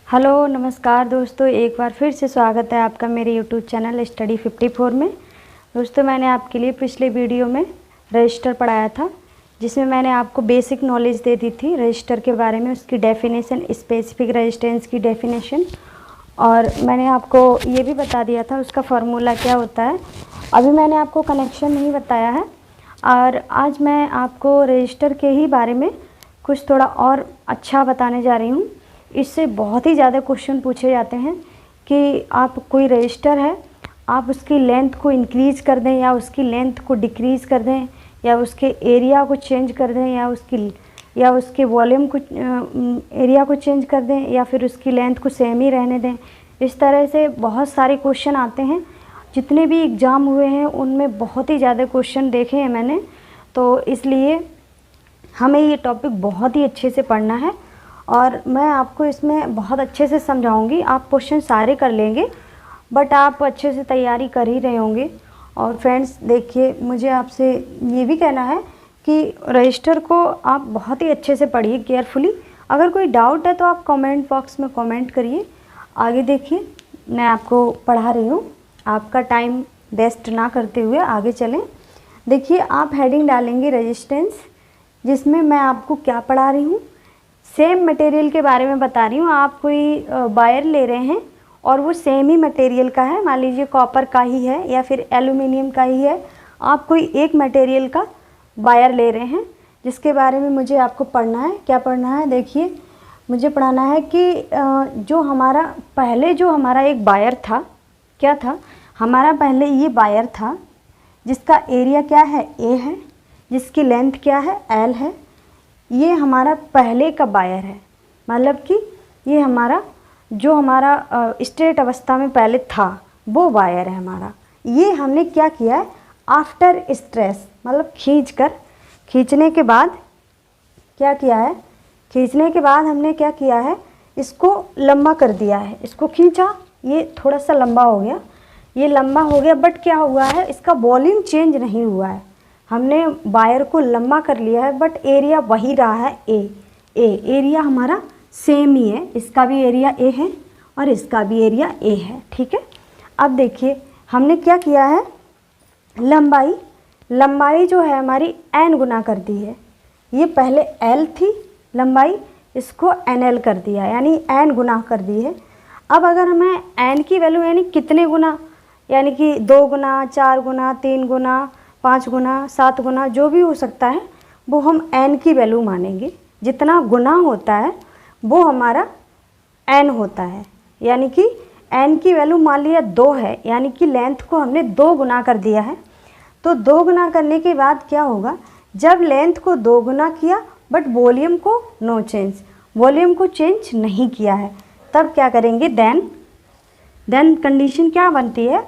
Hello नमस्कार दोस्तों, एक बार फिर से स्वागत है आपका मेरे यूट्यूब चैनल स्टडी 54 में। दोस्तों, मैंने आपके लिए पिछले वीडियो में रजिस्टर पढ़ाया था, जिसमें मैंने आपको बेसिक नॉलेज दे दी थी रजिस्टर के बारे में, उसकी डेफिनेशन, स्पेसिफिक रेजिस्टेंस की डेफिनेशन, और मैंने आपको ये भी बता दिया था उसका फार्मूला क्या होता है। अभी मैंने आपको कनेक्शन नहीं बताया है, और आज मैं आपको रजिस्टर के ही बारे में कुछ थोड़ा और अच्छा बताने जा रही हूँ। इससे बहुत ही ज़्यादा क्वेश्चन पूछे जाते हैं कि आप कोई रजिस्टर है, आप उसकी लेंथ को इंक्रीज़ कर दें या उसकी लेंथ को डिक्रीज़ कर दें, या उसके एरिया को चेंज कर दें, या उसके वॉल्यूम को एरिया को चेंज कर दें, या फिर उसकी लेंथ को सेम ही रहने दें। इस तरह से बहुत सारे क्वेश्चन आते हैं। जितने भी एग्ज़ाम हुए हैं उनमें बहुत ही ज़्यादा क्वेश्चन देखे हैं मैंने, तो इसलिए हमें ये टॉपिक बहुत ही अच्छे से पढ़ना है और मैं आपको इसमें बहुत अच्छे से समझाऊंगी। आप क्वेश्चन सारे कर लेंगे, बट आप अच्छे से तैयारी कर ही रहे होंगे। और फ्रेंड्स देखिए, मुझे आपसे ये भी कहना है कि रजिस्टर को आप बहुत ही अच्छे से पढ़िए, केयरफुली। अगर कोई डाउट है तो आप कमेंट बॉक्स में कमेंट करिए। आगे देखिए, मैं आपको पढ़ा रही हूँ, आपका टाइम वेस्ट ना करते हुए आगे चलें। देखिए, आप हेडिंग डालेंगे रेजिस्टेंस, जिसमें मैं आपको क्या पढ़ा रही हूँ, सेम मटेरियल के बारे में बता रही हूँ। आप कोई वायर ले रहे हैं और वो सेम ही मटेरियल का है, मान लीजिए कॉपर का ही है या फिर एल्यूमिनियम का ही है, आप कोई एक मटेरियल का वायर ले रहे हैं, जिसके बारे में मुझे आपको पढ़ना है। क्या पढ़ना है? देखिए, मुझे पढ़ाना है कि जो हमारा एक वायर था, क्या था हमारा, पहले ये वायर था जिसका एरिया क्या है, ए है, जिसकी लेंथ क्या है, एल है। ये हमारा पहले का वायर है, मतलब कि ये हमारा स्ट्रेट अवस्था में पहले था वो वायर है हमारा। ये हमने क्या किया है, आफ्टर स्ट्रेस, मतलब खींचने के बाद क्या किया है, खींचने के बाद हमने क्या किया है, इसको लंबा कर दिया है। इसको खींचा, ये थोड़ा सा लंबा हो गया, ये लंबा हो गया, बट क्या हुआ है, इसका वॉल्यूम चेंज नहीं हुआ है। हमने वायर को लंबा कर लिया है, बट एरिया वही रहा है, एरिया हमारा सेम ही है। इसका भी एरिया ए है और इसका भी एरिया ए है, ठीक है। अब देखिए, हमने क्या किया है, लंबाई जो है हमारी एन गुना कर दी है। ये पहले एल थी लंबाई, इसको एन एल कर दिया, यानी एन गुना कर दी है। अब अगर हमें एन की वैल्यू यानी कितने गुना, यानी कि 2 गुना, 4 गुना, 3 गुना, 5 गुना, 7 गुना, जो भी हो सकता है, वो हम एन की वैल्यू मानेंगे। जितना गुना होता है वो हमारा एन होता है, यानी कि एन की वैल्यू मान लिया 2 है, यानी कि लेंथ को हमने 2 गुना कर दिया है। तो 2 गुना करने के बाद क्या होगा, जब लेंथ को 2 गुना किया बट वॉल्यूम को नो चेंज, वॉल्यूम को चेंज नहीं किया है, तब क्या करेंगे, देन कंडीशन क्या बनती है,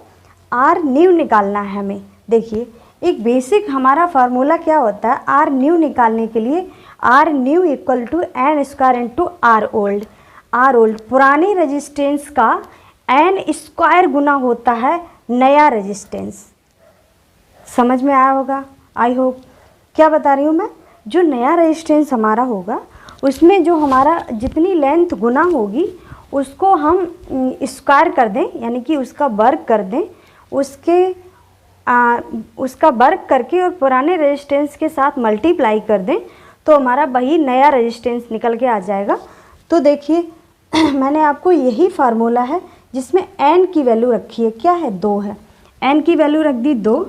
आर न्यू निकालना है हमें। देखिए, एक बेसिक हमारा फार्मूला क्या होता है, आर न्यू निकालने के लिए, R new equal to N square into R old. R old पुराने रेजिस्टेंस का एन स्क्वायर गुना होता है नया रेजिस्टेंस। समझ में आया होगा, आई होप। क्या बता रही हूँ मैं, जो नया रेजिस्टेंस हमारा होगा उसमें जो हमारा जितनी लेंथ गुना होगी उसको हम स्क्वायर कर दें, यानी कि उसका वर्ग कर दें, उसका वर्ग करके और पुराने रेजिस्टेंस के साथ मल्टीप्लाई कर दें, तो हमारा वही नया रेजिस्टेंस निकल के आ जाएगा। तो देखिए, मैंने आपको यही फार्मूला है जिसमें एन की वैल्यू रखी है, क्या है, 2 है। एन की वैल्यू रख दी 2,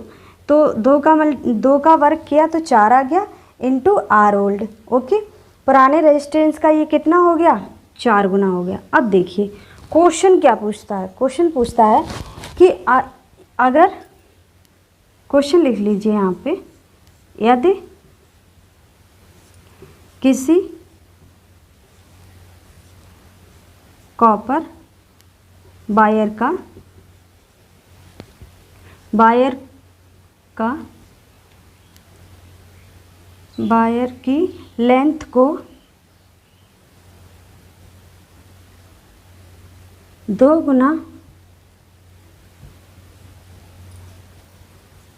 तो 2 का वर्ग किया तो 4 आ गया, इंटू आर ओल्ड। ओके, पुराने रेजिस्टेंस का ये कितना हो गया, 4 गुना हो गया। अब देखिए क्वेश्चन क्या पूछता है, क्वेश्चन पूछता है कि अगर, क्वेश्चन लिख लीजिए यहाँ पे, यदि किसी कॉपर वायर की लेंथ को 2 गुना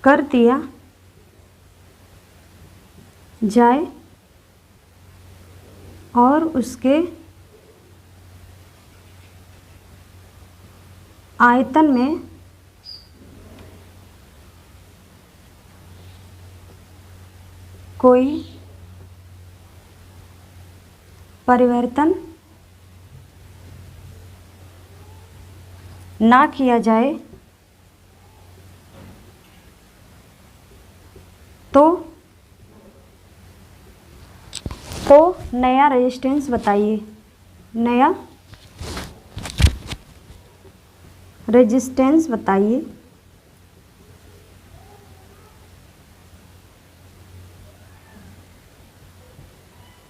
कर दिया जाए और उसके आयतन में कोई परिवर्तन ना किया जाए तो नया रेजिस्टेंस बताइए। नया रेजिस्टेंस बताइए।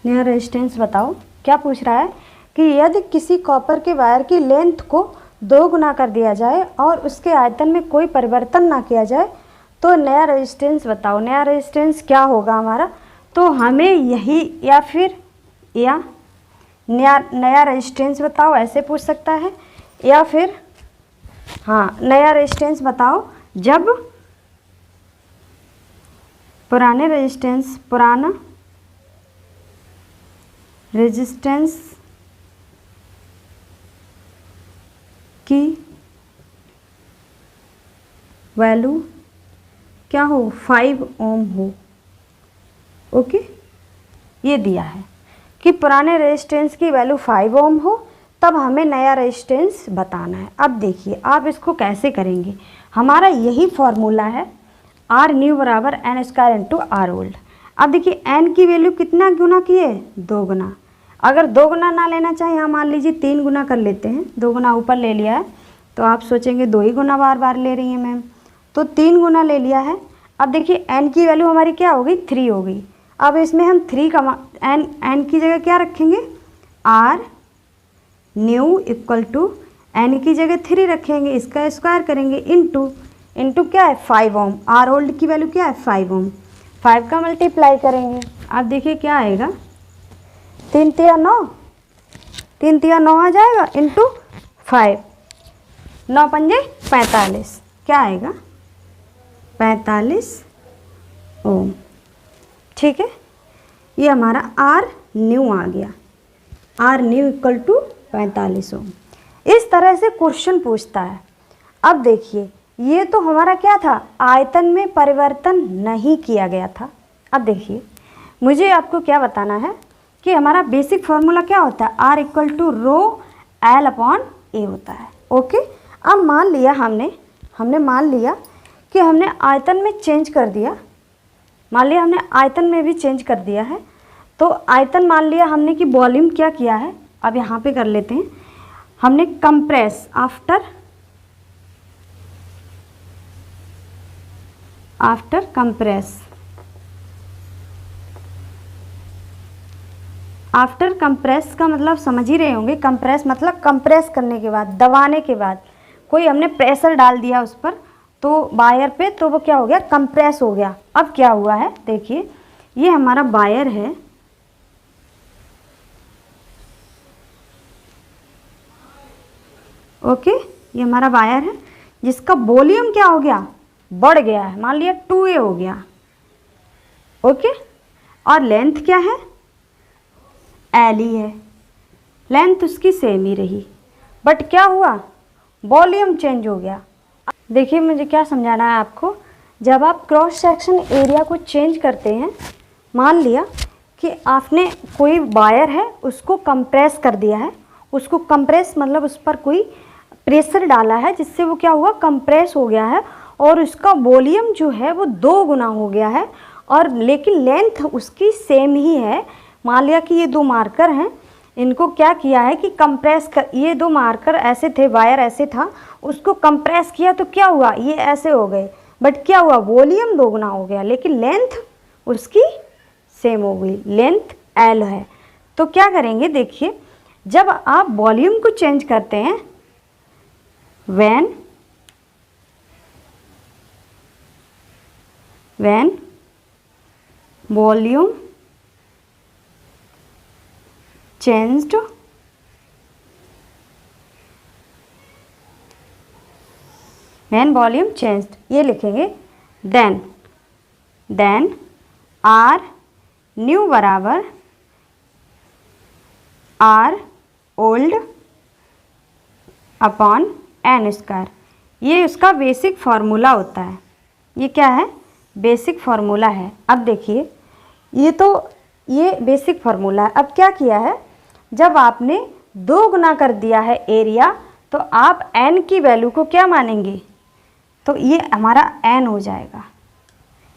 नया रेजिस्टेंस बताओ। क्या पूछ रहा है कि यदि किसी कॉपर के वायर की लेंथ को 2 गुना कर दिया जाए और उसके आयतन में कोई परिवर्तन ना किया जाए तो नया रेजिस्टेंस बताओ। नया रेजिस्टेंस क्या होगा हमारा? तो हमें यही या फिर या नया रेजिस्टेंस बताओ ऐसे पूछ सकता है, या फिर हाँ नया रेजिस्टेंस बताओ जब पुराना रेजिस्टेंस की वैल्यू क्या हो? 5 ओम हो। ओके, ये दिया है कि पुराने रेजिस्टेंस की वैल्यू 5 ओम हो, तब हमें नया रेजिस्टेंस बताना है। अब देखिए आप इसको कैसे करेंगे। हमारा यही फॉर्मूला है, आर न्यू बराबर N square into R old. अब देखिए एन की वैल्यू कितना गुना किए? 2 गुना। अगर 2 गुना ना लेना चाहिए, यहाँ मान लीजिए 3 गुना कर लेते हैं। 2 गुना ऊपर ले लिया है तो आप सोचेंगे 2 ही गुना बार बार ले रही हैं मैम, तो 3 गुना ले लिया है। अब देखिए एन की वैल्यू हमारी क्या हो गई? 3 हो गई। अब इसमें हम 3 का एन की जगह क्या रखेंगे? R new equal to N की जगह 3 रखेंगे, इसका स्क्वायर करेंगे इंटू क्या है? 5 ओम। आर ओल्ड की वैल्यू क्या है? 5 ओम। 5 का मल्टीप्लाई करेंगे। अब देखिए क्या आएगा? 3 तिया 9, 3 तिया 9 आ जाएगा इंटू 5, 9 पंजे 45। क्या आएगा? 45 ओम। ठीक है, ये हमारा आर न्यू आ गया। आर न्यू इक्वल टू 45 ओम। इस तरह से क्वेश्चन पूछता है। अब देखिए ये तो हमारा क्या था? आयतन में परिवर्तन नहीं किया गया था। अब देखिए मुझे आपको क्या बताना है कि हमारा बेसिक फार्मूला क्या होता है? R equal to rho L upon A होता है। ओके, अब मान लिया हमने मान लिया कि हमने आयतन में चेंज कर दिया। मान लिया हमने आयतन में भी चेंज कर दिया है, तो आयतन मान लिया हमने कि वॉल्यूम क्या किया है। अब यहाँ पे कर लेते हैं, हमने compress after compress. After compress का मतलब समझ ही रहे होंगे। कंप्रेस मतलब कंप्रेस करने के बाद, दबाने के बाद कोई हमने प्रेशर डाल दिया उस पर, तो वायर पे, तो वो क्या हो गया? कंप्रेस हो गया। अब क्या हुआ है देखिए, ये हमारा वायर है, ओके, ये हमारा वायर है जिसका वॉल्यूम क्या हो गया? बढ़ गया है। मान लिया 2a हो गया। ओके, और लेंथ क्या है? एल ही है। लेंथ उसकी सेम ही रही, बट क्या हुआ? वॉल्यूम चेंज हो गया। देखिए मुझे क्या समझाना है आपको, जब आप क्रॉस सेक्शन एरिया को चेंज करते हैं, मान लिया कि आपने कोई वायर है उसको कंप्रेस कर दिया है, उसको कंप्रेस मतलब उस पर कोई प्रेशर डाला है जिससे वो क्या हुआ? कंप्रेस हो गया है, और उसका वॉल्यूम जो है वो 2 गुना हो गया है, और लेकिन लेंथ उसकी सेम ही है। मान लिया कि ये 2 मार्कर हैं, इनको क्या किया है कि कंप्रेस कर, ये 2 मार्कर ऐसे थे, वायर ऐसे था, उसको कंप्रेस किया तो क्या हुआ? ये ऐसे हो गए, बट क्या हुआ? वॉल्यूम 2 गुना हो गया, लेकिन लेंथ उसकी सेम हो गई। लेंथ एल है। तो क्या करेंगे देखिए, जब आप वॉल्यूम को चेंज करते हैं, when volume changed, ये लिखेंगे then R न्यू बराबर R old upon N square, ये उसका बेसिक फार्मूला होता है। ये क्या है? बेसिक फार्मूला है। अब देखिए ये बेसिक फार्मूला है। अब क्या किया है, जब आपने 2 गुना कर दिया है एरिया, तो आप एन की वैल्यू को क्या मानेंगे? तो ये हमारा एन हो जाएगा,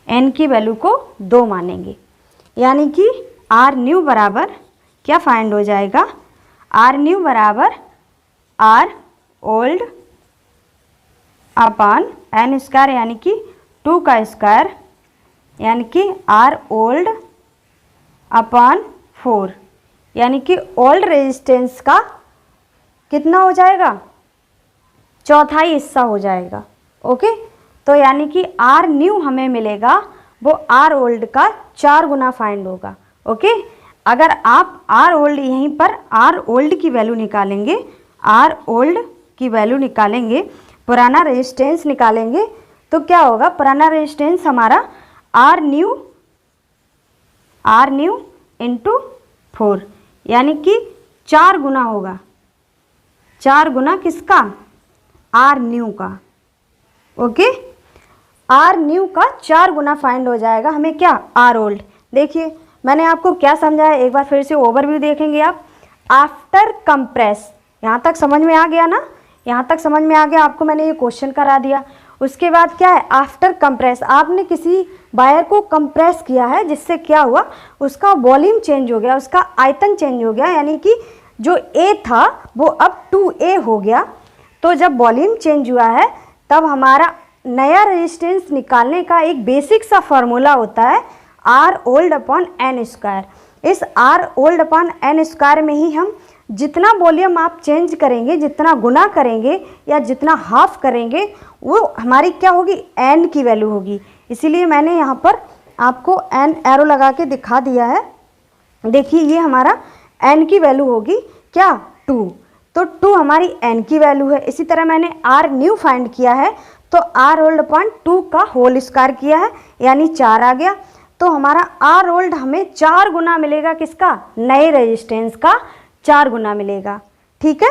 एन की वैल्यू को 2 मानेंगे, यानी कि आर न्यू बराबर क्या फाइंड हो जाएगा? आर न्यू बराबर R old upon N square, यानी कि 2 का स्क्वायर, यानी कि आर ओल्ड अपॉन 4, यानी कि ओल्ड रेजिस्टेंस का कितना हो जाएगा? चौथाई हिस्सा हो जाएगा। ओके, तो यानी कि आर न्यू हमें मिलेगा वो आर ओल्ड का 4 गुना फाइंड होगा। ओके, अगर आप आर ओल्ड यहीं पर आर ओल्ड की वैल्यू निकालेंगे, आर ओल्ड की वैल्यू निकालेंगे, पुराना रेजिस्टेंस निकालेंगे, तो क्या होगा? पुराना रेजिस्टेंस हमारा आर न्यू इंटू 4, यानी कि 4 गुना होगा। 4 गुना किसका? आर न्यू का। ओके, आर न्यू का 4 गुना फाइंड हो जाएगा हमें क्या? R old. देखिए मैंने आपको क्या समझाया, एक बार फिर से ओवरव्यू देखेंगे आप। आफ्टर कंप्रेस, यहाँ तक समझ में आ गया ना? यहाँ तक समझ में आ गया आपको, मैंने ये क्वेश्चन करा दिया। उसके बाद क्या है? आफ्टर कंप्रेस, आपने किसी वायर को कंप्रेस किया है, जिससे क्या हुआ? उसका वॉल्यूम चेंज हो गया, उसका आयतन चेंज हो गया, यानी कि जो ए था वो अब 2A हो गया। तो जब वॉल्यूम चेंज हुआ है, तब हमारा नया रेजिस्टेंस निकालने का एक बेसिक सा फार्मूला होता है R old upon N square. इस R old upon N square में ही हम जितना वॉल्यूम आप चेंज करेंगे, जितना गुना करेंगे या जितना हाफ करेंगे, वो हमारी क्या होगी? एन की वैल्यू होगी। इसीलिए मैंने यहाँ पर आपको एन एरो लगा के दिखा दिया है। देखिए ये हमारा एन की वैल्यू होगी क्या? 2। तो 2 हमारी एन की वैल्यू है। इसी तरह मैंने आर न्यू फाइंड किया है, तो आर ओल्ड अपॉन 2 का होल स्क्वायर किया है, यानी 4 आ गया। तो हमारा आर ओल्ड हमें 4 गुना मिलेगा, किसका? नए रेजिस्टेंस का 4 गुना मिलेगा। ठीक है,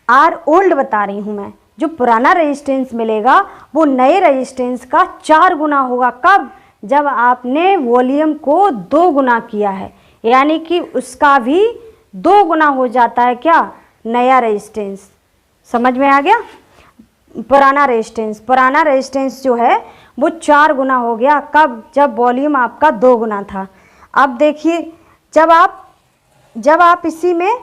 आर ओल्ड बता रही हूँ मैं, जो पुराना रेजिस्टेंस मिलेगा वो नए रेजिस्टेंस का 4 गुना होगा। कब? जब आपने वॉल्यूम को 2 गुना किया है, यानी कि उसका भी 2 गुना हो जाता है क्या? नया रेजिस्टेंस। समझ में आ गया? पुराना रेजिस्टेंस जो है वो 4 गुना हो गया। कब? जब वॉल्यूम आपका 2 गुना था। अब देखिए जब आप इसी में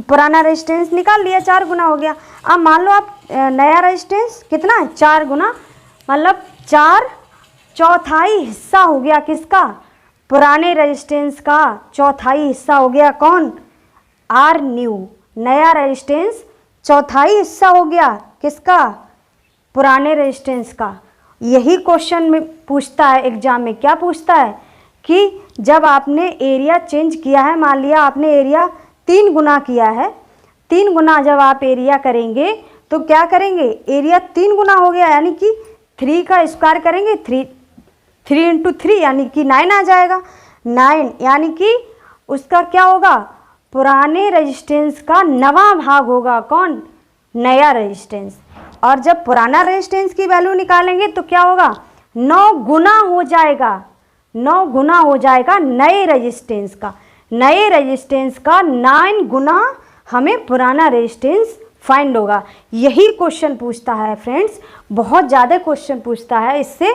पुराना रेजिस्टेंस निकाल लिया, 4 गुना हो गया। अब मान लो आप नया रेजिस्टेंस कितना है? 4 गुना, मतलब 4 चौथाई हिस्सा हो गया किसका? पुराने रेजिस्टेंस का चौथाई हिस्सा हो गया। कौन? Are new. नया रेजिस्टेंस चौथाई हिस्सा हो गया किसका? पुराने रेजिस्टेंस का। यही क्वेश्चन में पूछता है एग्जाम में। क्या पूछता है कि जब आपने एरिया चेंज किया है, मान लिया आपने एरिया 3 गुना किया है, 3 गुना जब आप एरिया करेंगे तो क्या करेंगे? एरिया 3 गुना हो गया, यानी कि 3 का स्क्वायर करेंगे, 3 इंटू 3 यानी कि 9 आ जाएगा। 9 यानी कि उसका क्या होगा? पुराने रेजिस्टेंस का 9वां भाग होगा। कौन? नया रेजिस्टेंस। और जब पुराना रेजिस्टेंस की वैल्यू निकालेंगे तो क्या होगा? 9 गुना हो जाएगा। 9 गुना हो जाएगा नए रेजिस्टेंस का। नए रेजिस्टेंस का 9 गुना हमें पुराना रेजिस्टेंस फाइंड होगा। यही क्वेश्चन पूछता है फ्रेंड्स, बहुत ज़्यादा क्वेश्चन पूछता है इससे,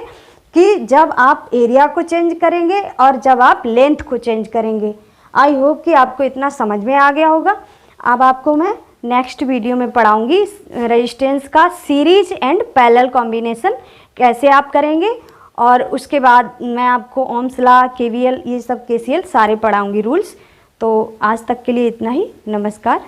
कि जब आप एरिया को चेंज करेंगे और जब आप लेंथ को चेंज करेंगे। आई होप कि आपको इतना समझ में आ गया होगा। अब आपको मैं नेक्स्ट वीडियो में पढ़ाऊंगी रेजिस्टेंस का सीरीज एंड पैरेलल कॉम्बिनेशन कैसे आप करेंगे, और उसके बाद मैं आपको ओम्स लॉ, KVL, ये सब KCL सारे पढ़ाऊंगी रूल्स। तो आज तक के लिए इतना ही। नमस्कार।